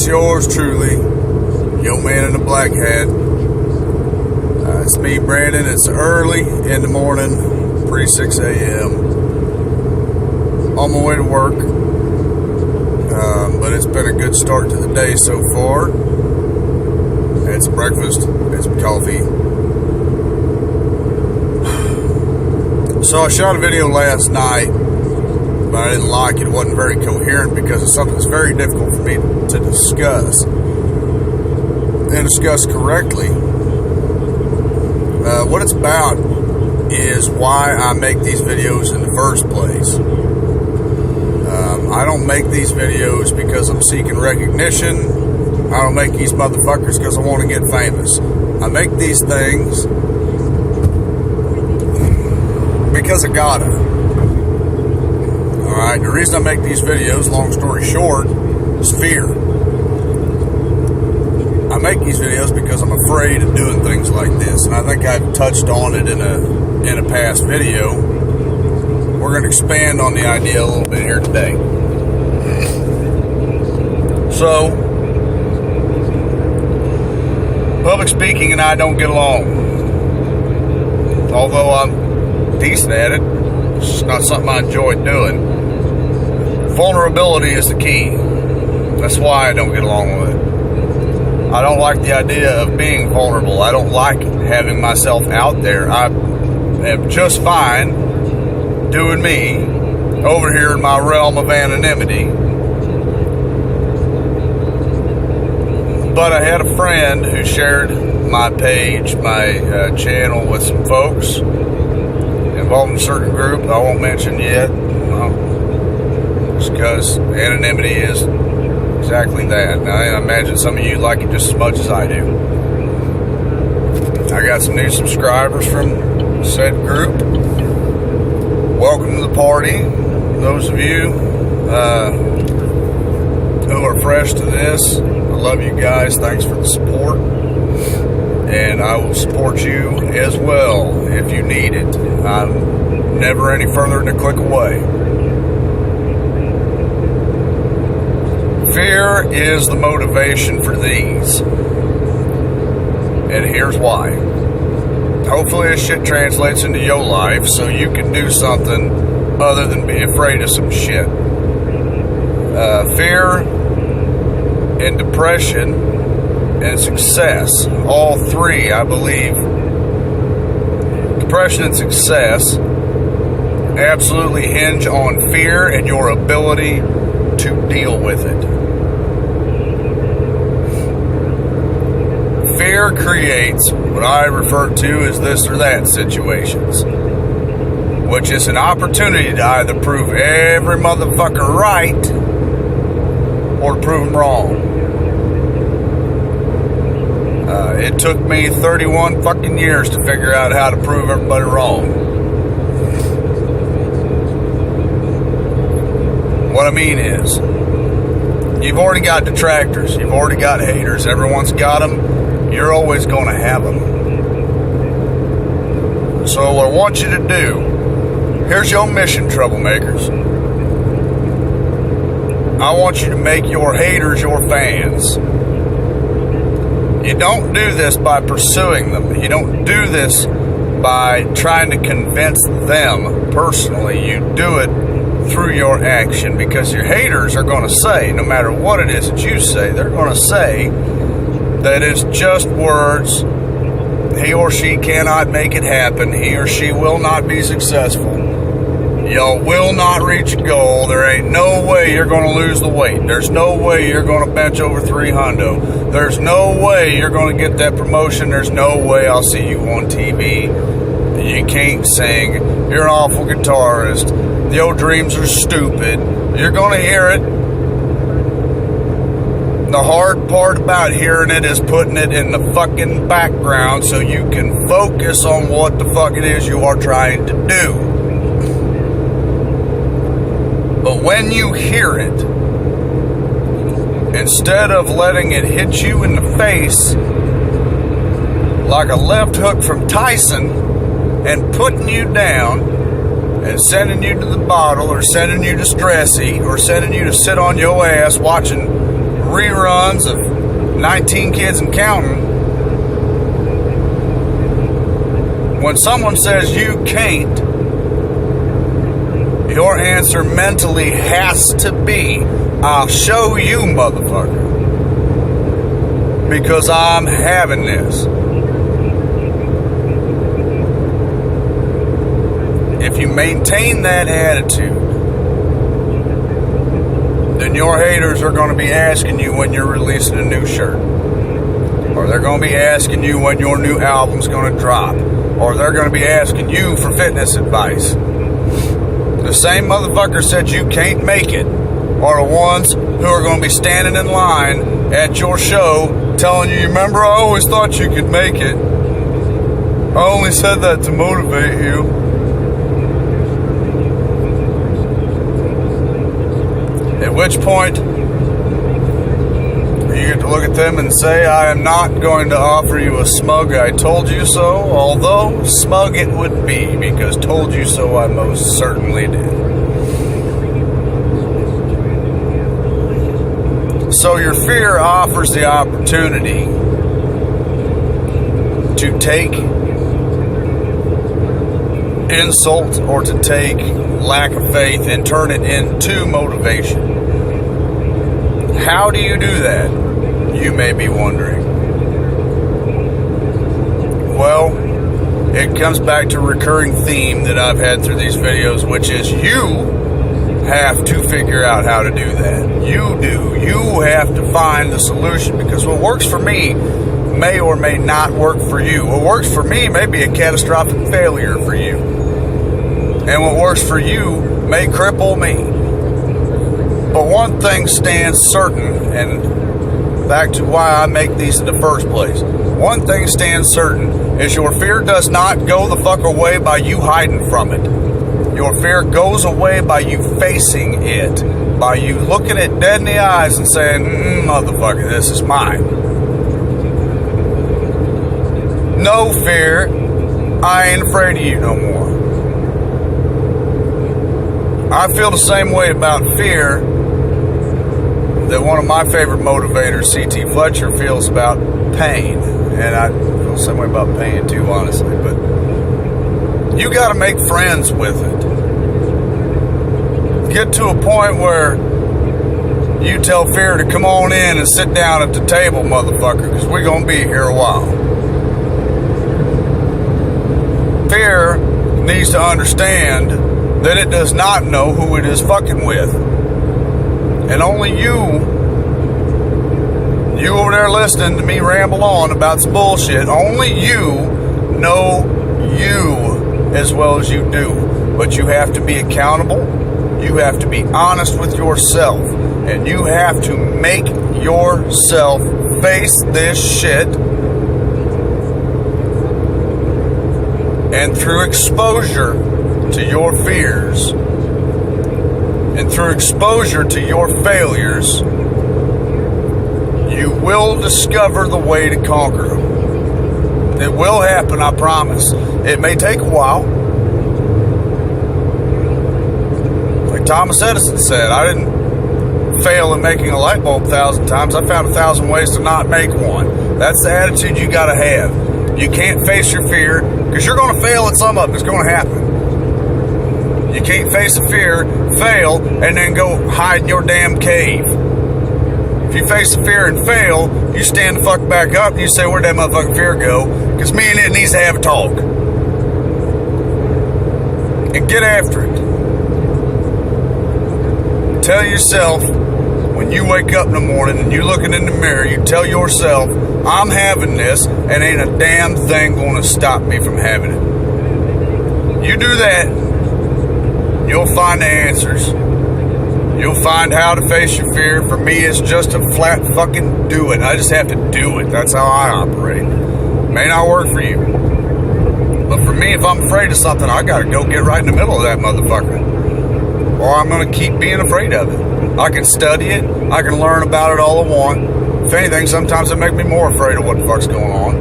it's yours truly, your man in the black hat. It's me, Brandon. It's early in the morning, pre 6 a.m. On my way to work, but it's been a good start to the day so far. Had some breakfast, had some coffee. So I shot a video last night, but I didn't like it. It wasn't very coherent because it's something that's very difficult for me to discuss and discuss correctly. What it's about is why I make these videos in the first place. I don't make these videos because I'm seeking recognition. I don't make these motherfuckers because I want to get famous. I make these things because I gotta. Alright, the reason I make these videos, long story short, is fear. I make these videos because I'm afraid of doing things like this, and I think I've touched on it in a past video. We're going to expand on the idea a little bit here today. So, public speaking and I don't get along. Although I'm decent at it, it's just not something I enjoy doing. Vulnerability is the key. That's why I don't get along with it. I don't like the idea of being vulnerable. I don't like having myself out there. I am just fine doing me over here in my realm of anonymity. But I had a friend who shared my page, my channel with some folks involved in a certain group I won't mention yet, just because anonymity is exactly that. Now, I imagine some of you like it just as much as I do. I got some new subscribers from said group. Welcome to the party. Those of you who are fresh to this, I love you guys. Thanks for the support. And I will support you as well if you need it. I'm never any further than a click away. Fear is the motivation for these. And here's why. Hopefully this shit translates into your life so you can do something other than be afraid of some shit. Fear and depression and success, all three, I believe, depression and success absolutely hinge on fear and your ability to deal with it. Fear creates what I refer to as this or that situations, which is an opportunity to either prove every motherfucker right or to prove them wrong. It took me 31 fucking years to figure out how to prove everybody wrong. What I mean is, you've already got detractors, you've already got haters, everyone's got them, you're always going to have them. So what I want you to do, here's your mission, troublemakers. I want you to make your haters your fans. You don't do this by pursuing them. You don't do this by trying to convince them personally. You do it through your action, because your haters are going to say, no matter what it is that you say, they're going to say that it's just words. He or she cannot make it happen. He or she will not be successful. Y'all will not reach a goal. There ain't no way you're going to lose the weight. There's no way you're going to bench over 300. There's no way you're going to get that promotion. There's no way I'll see you on TV. You can't sing. You're an awful guitarist. Your dreams are stupid. You're going to hear it. The hard part about hearing it is putting it in the fucking background so you can focus on what the fuck it is you are trying to do. But when you hear it, instead of letting it hit you in the face like a left hook from Tyson and putting you down and sending you to the bottle or sending you to Stressy or sending you to sit on your ass watching reruns of 19 Kids and Counting, when someone says you can't, your answer mentally has to be, I'll show you, motherfucker. Because I'm having this. If you maintain that attitude, then your haters are going to be asking you when you're releasing a new shirt. Or they're going to be asking you when your new album's going to drop. Or they're going to be asking you for fitness advice. The same motherfucker said you can't make it are the ones who are going to be standing in line at your show telling you, remember, I always thought you could make it. I only said that to motivate you. At which point, you get to look at them and say, I am not going to offer you a smug I told you so, although smug it would be, because told you so I most certainly did. So your fear offers the opportunity to take insult or to take lack of faith and turn it into motivation. How do you do that? You may be wondering. Well, it comes back to a recurring theme that I've had through these videos, which is you have to figure out how to do that. You do. You have to find the solution, because what works for me may or may not work for you. What works for me may be a catastrophic failure for you. And what works for you may cripple me. But one thing stands certain, and back to why I make these in the first place. One thing stands certain, is your fear does not go the fuck away by you hiding from it. Your fear goes away by you facing it. By you looking it dead in the eyes and saying, motherfucker, this is mine. No fear, I ain't afraid of you no more. I feel the same way about fear that one of my favorite motivators, C.T. Fletcher, feels about pain. And I feel the same way about pain too, honestly. But you got to make friends with it. Get to a point where you tell fear to come on in and sit down at the table, motherfucker, because we're going to be here a while. Fear needs to understand that it does not know who it is fucking with. And only you over there listening to me ramble on about some bullshit, only you know you as well as you do. But you have to be accountable. You have to be honest with yourself. And you have to make yourself face this shit. And through exposure to your fears, and through exposure to your failures, you will discover the way to conquer them. It will happen, I promise. It may take a while. Like Thomas Edison said, I didn't fail at making a light bulb 1,000 times. I found 1,000 ways to not make one. That's the attitude you got to have. You can't face your fear, because you're going to fail at some of it. It's going to happen. You can't face a fear, fail, and then go hide in your damn cave. If you face a fear and fail, you stand the fuck back up and you say, where'd that motherfucking fear go? Because me and it needs to have a talk. And get after it. Tell yourself, when you wake up in the morning and you're looking in the mirror, you tell yourself, I'm having this, and ain't a damn thing going to stop me from having it. You do that, you'll find the answers. You'll find how to face your fear. For me, it's just a flat fucking do it. I just have to do it. That's how I operate. May not work for you. But for me, if I'm afraid of something, I gotta go get right in the middle of that motherfucker. Or I'm gonna keep being afraid of it. I can study it. I can learn about it all I want. If anything, sometimes it makes me more afraid of what the fuck's going on.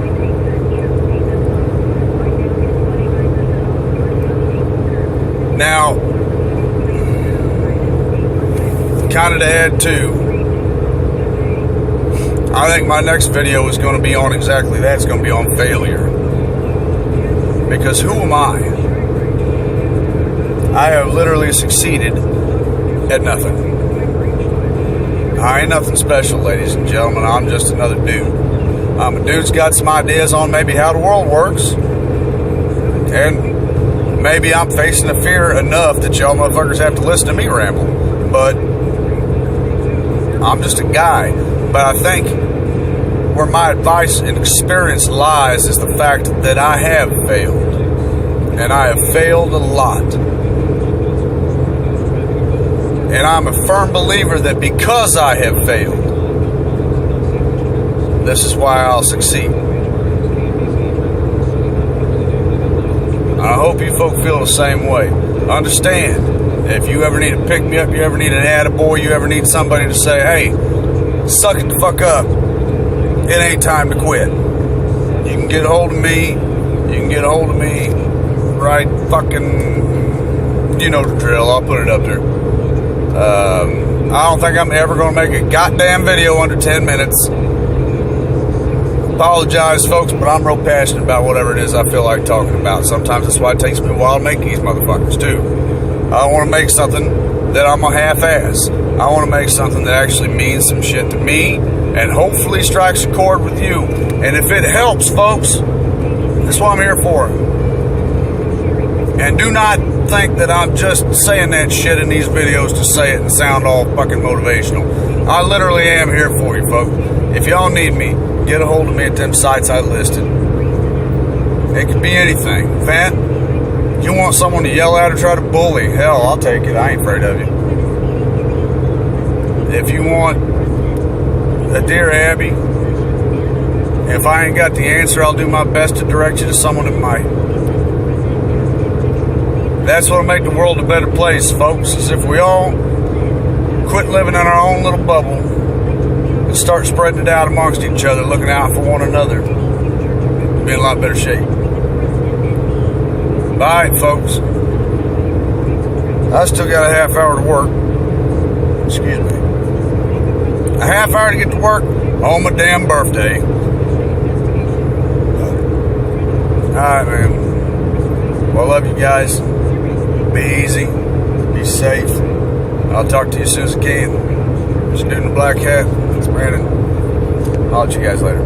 Now, kind of to add to, I think my next video is going to be on exactly that. It's going to be on failure. Because who am I? I have literally succeeded at nothing. I ain't nothing special, ladies and gentlemen. I'm just another dude. I'm a dude's got some ideas on maybe how the world works. And maybe I'm facing the fear enough that y'all motherfuckers have to listen to me ramble. But I'm just a guy. But I think where my advice and experience lies is the fact that I have failed. And I have failed a lot. And I'm a firm believer that because I have failed, this is why I'll succeed. I hope you folk feel the same way. Understand, if you ever need to pick me up, you ever need an attaboy, you ever need somebody to say, hey, suck it the fuck up, it ain't time to quit. You can get a hold of me, right fucking, you know the drill, I'll put it up there. I don't think I'm ever going to make a goddamn video under 10 minutes. Apologize, folks, but I'm real passionate about whatever it is I feel like talking about. Sometimes that's why it takes me a while to make these motherfuckers, too. I want to make something that I'm a half-ass. I want to make something that actually means some shit to me and hopefully strikes a chord with you. And if it helps, folks, that's what I'm here for. And do not think that I'm just saying that shit in these videos to say it and sound all fucking motivational. I literally am here for you, folks. If y'all need me, get a hold of me at them sites I listed. It could be anything. Fat, you want someone to yell at or try to bully, hell, I'll take it. I ain't afraid of you. If you want a Dear Abby, if I ain't got the answer, I'll do my best to direct you to someone that might. That's what'll make the world a better place, folks, is if we all quit living in our own little bubble and start spreading it out amongst each other, looking out for one another. We'll be in a lot better shape. Bye, folks. I still got a half hour to work. Excuse me. A half hour to get to work on my damn birthday. Alright, man. Well, I love you guys. Be easy. Be safe. I'll talk to you as soon as I can. Just dude in the black hat. It's Brandon. I'll let you guys later.